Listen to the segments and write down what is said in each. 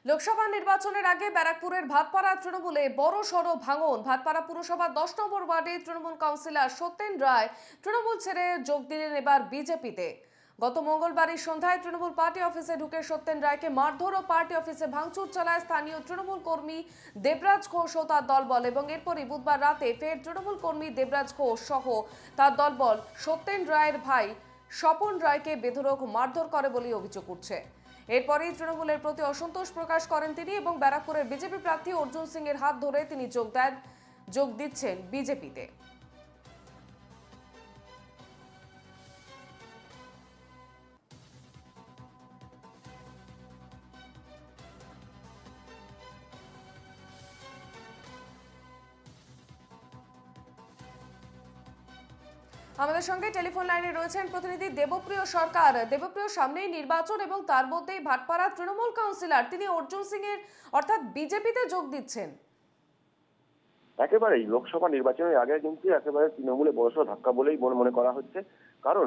লোকসভা নির্বাচনের আগে ব্যারাকপুরের ভাটপাড়া তৃণমূলে বড় সড় ভাঙন। ভাটপাড়া পুরসভার 10 নম্বর ওয়ার্ডে তৃণমূল কাউন্সিলর সত্যেন রায় তৃণমূল ছেড়ে যোগ দিলেন এবার বিজেপিতে। গত মঙ্গলবারের সন্ধ্যায় তৃণমূল পার্টি অফিসে ঢুকে সত্যেন রায়কে মারধর ও পার্টি অফিসে ভাঙচুর চালায় স্থানীয় তৃণমূল কর্মী দেবরাজ ঘোষ ও তার দলবল, এবং এরপরই বুধবার রাতে ফের তৃণমূল কর্মী দেবরাজ ঘোষ সহ তার দলবল সত্যেন রায়ের ভাই স্বপন রায়কে বেধড়ক মারধর করে বলে অভিযোগ উঠছে। এরপরই তৃণমূলের প্রতি অসন্তোষ প্রকাশ করেন তিনি এবং ব্যারাকপুরের বিজেপি প্রার্থী অর্জুন সিং এর হাত ধরে তিনি যোগ দিচ্ছেন বিজেপিতে। আমাদের সঙ্গে টেলিফোন লাইনে রয়েছেন প্রতিনিধি দেবপ্রিয় সরকার। দেবপ্রিয়, সামনেই নির্বাচন এবং তার মধ্যেই ভাটপাড়া তৃণমূল কাউন্সিলর তিনি অর্জুন সিং এর অর্থাৎ বিজেপিতে যোগ দিচ্ছেন। একেবারেই লোকসভা নির্বাচনের আগে কিন্তু একেবারে তৃণমূলে বড়সড় ধাক্কা বলেই মনে করা হচ্ছে। কারণ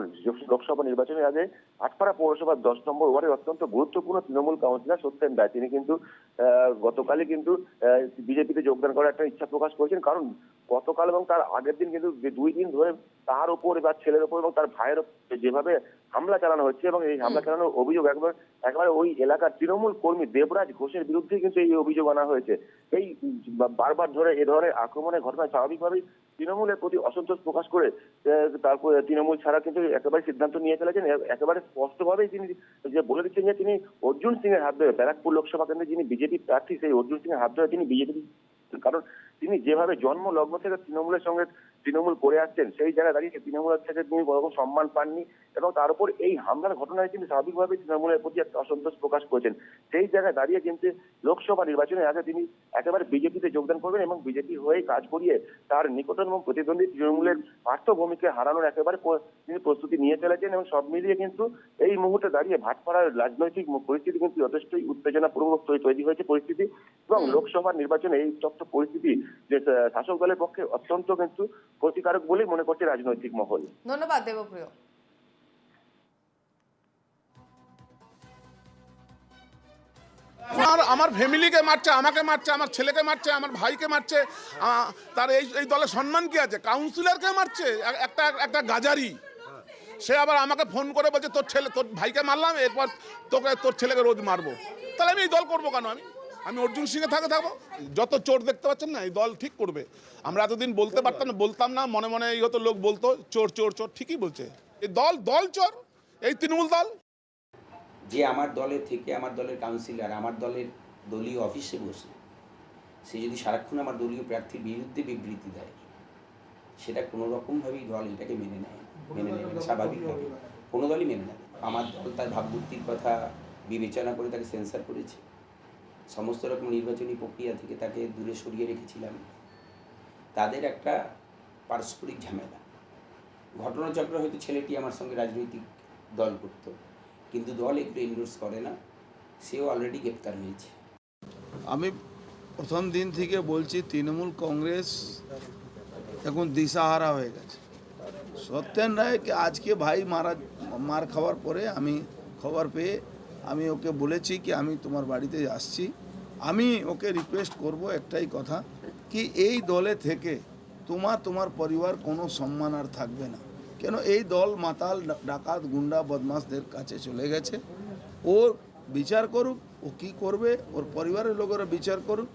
লোকসভা নির্বাচনের আগে আটপাড়া পৌরসভার 10 নম্বর ওয়ার্ডের অত্যন্ত গুরুত্বপূর্ণ তৃণমূল কাউন্সিলর সত্যেন রায় তিনি কিন্তু গতকালই কিন্তু বিজেপিতে যোগদান করার একটা ইচ্ছা প্রকাশ করেছেন। কারণ গতকাল এবং তার আগের দিন কিন্তু 2 দিন ধরে তার উপর বা ছেলের উপর এবং তার ভাইয়ের উপর যেভাবে হামলা চালানো হচ্ছে এবং এই হামলা চালানোর অভিযোগ একবার ওই এলাকার তৃণমূল কর্মী দেবরাজ ঘোষের বিরুদ্ধে কিন্তু এই অভিযোগ আনা হয়েছে। এই বারবার ধরে এ ধরনের আক্রমণের ঘটনায় স্বাভাবিকভাবেই তৃণমূলের প্রতি অসন্তোষ প্রকাশ করে তারপর তৃণমূল ছাড়া কিন্তু একেবারে সিদ্ধান্ত নিয়ে ফেলেছেন। একেবারে স্পষ্টভাবেই তিনি যে বলে দিচ্ছেন যে তিনি অর্জুন সিং এর হাত ধরে ব্যারাকপুর লোকসভা কেন্দ্রে যিনি বিজেপি প্রার্থী সেই অর্জুন সিং এর হাত ধরে তিনি বিজেপি, কারণ তিনি যেভাবে জন্ম লগ্ন থেকে তৃণমূলের সঙ্গে তৃণমূল করে আসছেন সেই জায়গায় দাঁড়িয়ে তৃণমূলের থেকে তিনি কোনো রকম সম্মান পাননি এবং তার উপর এই হামলার ঘটনায় তিনি স্বাভাবিকভাবেই তৃণমূলের প্রতি একটা অসন্তোষ প্রকাশ করেছেন। সেই জায়গায় দাঁড়িয়ে কিন্তু লোকসভা নির্বাচনের আগে তিনি একেবারে বিজেপিতে যোগদান করবেন এবং বিজেপি হয়ে কাজ করিয়ে তার নিকটতম প্রতিদ্বন্দ্বী তৃণমূলের পার্থভূমিকে হারানোর একেবারে তিনি প্রস্তুতি নিয়ে চলেছেন। এবং সব মিলিয়ে কিন্তু এই মুহূর্তে দাঁড়িয়ে ভাটপাড়ার রাজনৈতিক পরিস্থিতি কিন্তু যথেষ্টই উত্তেজনাপূর্ণ তৈরি হয়েছে পরিস্থিতি এবং লোকসভা নির্বাচনে এই তপ্ত পরিস্থিতি যে শাসক দলের পক্ষে অত্যন্ত কিন্তু ক্ষতিকারক বলেই মনে করছে রাজনৈতিক মহল। ধন্যবাদ দেবপ্রিয়। আমার ফ্যামিলিকে মারছে, আমাকে মারছে, আমার ছেলেকে মারছে, আমার ভাইকে মারছে। তার এই দলের সম্মান কি আছে? কাউন্সিলরকে মারছে একটা গাজারি। সে আবার আমাকে ফোন করে বলছে তোর ভাইকে মারলাম, এরপর তোর ছেলেকে রোজ মারবো। তাহলে আমি এই দল করবো কেন? আমি অর্জুন সিংয়ে থাকবো। যত চোর দেখতে পাচ্ছেন না, এই দল ঠিক করবে। আমরা এতদিন বলতাম না, মনে মনে এই হতো লোক বলতো চোর চোর চোর, ঠিকই বলছে। এই দল চোর, এই তৃণমূল দল। যে আমার দলে থেকে আমার দলের কাউন্সিলর আমার দলের দলীয় অফিসে বসে সে যদি সারাক্ষণ আমার দলীয় প্রার্থীর বিরুদ্ধে বিবৃতি দেয়, সেটা কোনো রকমভাবেই দল এটাকে মেনে নেবে না। স্বাভাবিকভাবে কোনো দলই মেনে নেবে। আমার দল তার ভাবমূর্তির কথা বিবেচনা করে তাকে সেন্সার করেছে। সমস্ত রকম নির্বাচনী প্রক্রিয়া থেকে তাকে দূরে সরিয়ে রেখেছিলাম। তাদের একটা পারস্পরিক ঝামেলা ঘটনাচক্র, হয়তো ছেলেটি আমার সঙ্গে রাজনৈতিক দল করতো, কিন্তু দল এগুলো এন্ডোর্স করে না। সেও অলরেডি গ্রেপ্তার হয়েছে। আমি প্রথম দিন থেকে বলছি তৃণমূল কংগ্রেস এখন দিশাহারা হয়ে গেছে। সত্যেন রায়কে আজকে ভাই মার খাওয়ার পরে আমি খবর পেয়ে আমি ওকে বলেছি কি আমি তোমার বাড়িতে আসছি। আমি ওকে রিকোয়েস্ট করব একটাই কথা, কি এই দলে থেকে তোমার পরিবার কোনো সম্মান আর থাকবে না। কেন এই দল মাতাল ডাকাত গুন্ডা বদমাশদের কাছে চলে গেছে। ও বিচার করুক, ও কি করবে, ওর পরিবারের লোকেরা বিচার করুক।